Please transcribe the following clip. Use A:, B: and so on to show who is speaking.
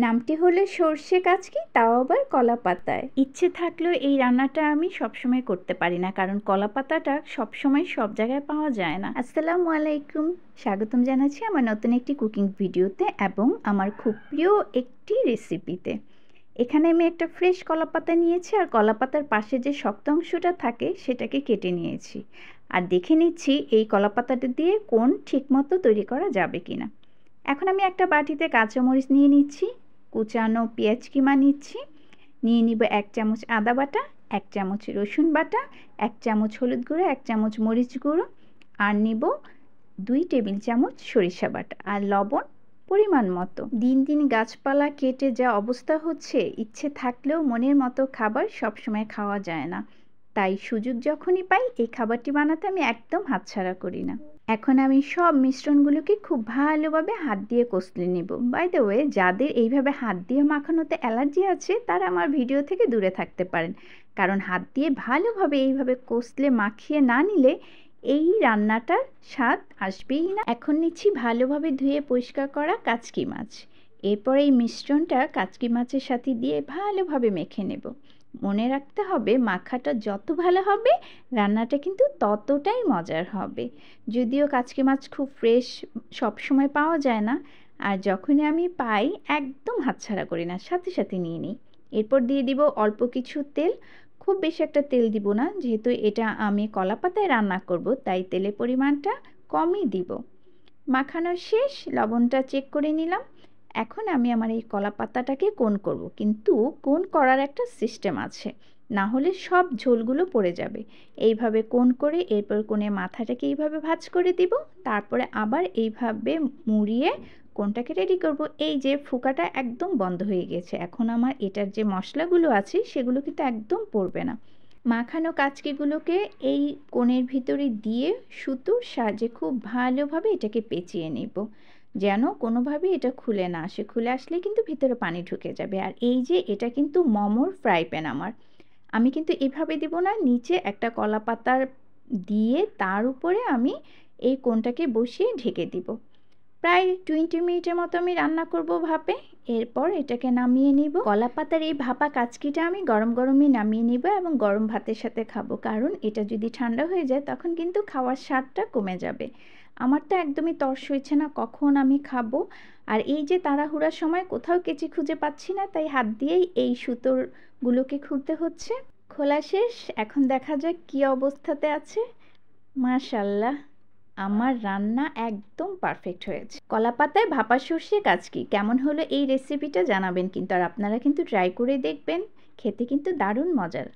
A: নামটি হলো সর্ষে কাচকি, তাও আবার কলা পাতায়। ইচ্ছে থাকলেও এই রান্নাটা আমি সবসময় করতে পারি না, কারণ কলা পাতাটা সবসময় সব জায়গায় পাওয়া যায় না। আসসালামু আলাইকুম, স্বাগতম জানাচ্ছি আমার নতুন একটি কুকিং ভিডিওতে এবং আমার খুব প্রিয় একটি রেসিপিতে। এখানে আমি একটা ফ্রেশ কলা পাতা নিয়েছি, আর কলা পাতার পাশে যে শক্ত অংশটা থাকে সেটাকে কেটে নিয়েছি। আর দেখে নিচ্ছি এই কলা পাতাটা দিয়ে কোন ঠিকমতো তৈরি করা যাবে কিনা। এখন আমি একটা বাটিতে কাঁচামরিচ নিয়ে নিচ্ছি, কুচানো পেঁয়াজ কিমা নিচ্ছি, নিয়ে নিব 1 চামচ আদা বাটা, 1 চামচ রসুন বাটা, 1 চামচ হলুদ গুঁড়ো, 1 চামচ মরিচ গুঁড়ো, আর নিব 2 টেবিল চামচ সরিষা বাটা, আর লবণ পরিমাণ মতো। দিন দিন গাছপালা কেটে যা অবস্থা হচ্ছে, ইচ্ছে থাকলেও মনের মতো খাবার সবসময় খাওয়া যায় না। তাই সুযোগ যখনই পাই এই খাবারটি বানাতে আমি একদম হাতছাড়া করি না। এখন আমি সব মিশ্রণগুলোকে খুব ভালোভাবে হাত দিয়ে কষলে নেব। বাই দ্য ওয়ে, যাদের এইভাবে হাত দিয়ে মাখানোতে অ্যালার্জি আছে তারা আমার ভিডিও থেকে দূরে থাকতে পারেন, কারণ হাত দিয়ে ভালোভাবে এইভাবে কষলে মাখিয়ে না নিলে এই রান্নাটার স্বাদ আসবেই না। এখন নিচ্ছি ভালোভাবে ধুয়ে পরিষ্কার করা কাচকি মাছ। এরপর এই মিশ্রণটা কাচকি মাছের সাথে দিয়ে ভালোভাবে মেখে নেব। মনে রাখতে হবে, মাখাটা যত ভালো হবে রান্নাটা কিন্তু ততটাই মজার হবে। যদিও কাচকি মাছ খুব ফ্রেশ সবসময় পাওয়া যায় না, আর যখনই আমি পাই একদম হাতছাড়া করি না, সাথে সাথে নিয়ে নিই। এরপর দিয়ে দিব অল্প কিছু তেল। খুব বেশি একটা তেল দিব না, যেহেতু এটা আমি কলা পাতায় রান্না করব, তাই তেলের পরিমাণটা কমই দিব। মাখানো শেষ, লবণটা চেক করে নিলাম। এখন আমি আমার এই কলা পাতাটাকে কোন করব, কিন্তু কোন করার একটা সিস্টেম আছে, না হলে সব ঝোলগুলো পড়ে যাবে। এইভাবে কোন করে এরপর কোণে মাথাটাকে এইভাবে ভাঁজ করে দিব, তারপরে আবার এইভাবে মুড়িয়ে কোনটাকে রেডি করব। এই যে ফুকাটা একদম বন্ধ হয়ে গেছে, এখন আমার এটার যে মশলাগুলো আছে সেগুলো কিন্তু একদম পড়বে না। মাখানো কাচকিগুলোকে এই কোণের ভিতরে দিয়ে সুতোর সাহায্যে খুব ভালোভাবে এটাকে পেঁচিয়ে নেব, যেন কোনোভাবে এটা খুলে না আসে। খুলে আসলে কিন্তু ভিতরে পানি ঢুকে যাবে। আর এই যে এটা কিন্তু মোমোর ফ্রাই প্যান আমার, আমি কিন্তু এভাবে দিব না, নিচে একটা কলা পাতার দিয়ে তার উপরে আমি এই কোণটাকে বসিয়ে ঢেকে দিব। প্রায় 20 মিনিটের মতো আমি রান্না করব ভাপে। এরপর এটাকে নামিয়ে নিব। কলা পাতার এই ভাপা কাচকিটা আমি গরম গরমই নামিয়ে নিব এবং গরম ভাতের সাথে খাবো, কারণ এটা যদি ঠান্ডা হয়ে যায় তখন কিন্তু খাওয়ার স্বাদটা কমে যাবে। আমার তো একদমই তর সইছে না কখন আমি খাবো। আর এই যে তাড়াহুড়ার সময় কোথাও কেচি খুঁজে পাচ্ছি না, তাই হাত দিয়েই এই সুতোরগুলোকে খুলতে হচ্ছে। খোলা শেষ, এখন দেখা যাক কী অবস্থাতে আছে। মাশাল্লাহ, আমার রান্না একদম পারফেক্ট হয়েছে। কলা পাতায় ভাপা সর্ষে কাচকি কেমন হলো এই রেসিপিটা জানাবেন কিন্তু, আর আপনারা কিন্তু ট্রাই করে দেখবেন, খেতে কিন্তু দারুণ মজার।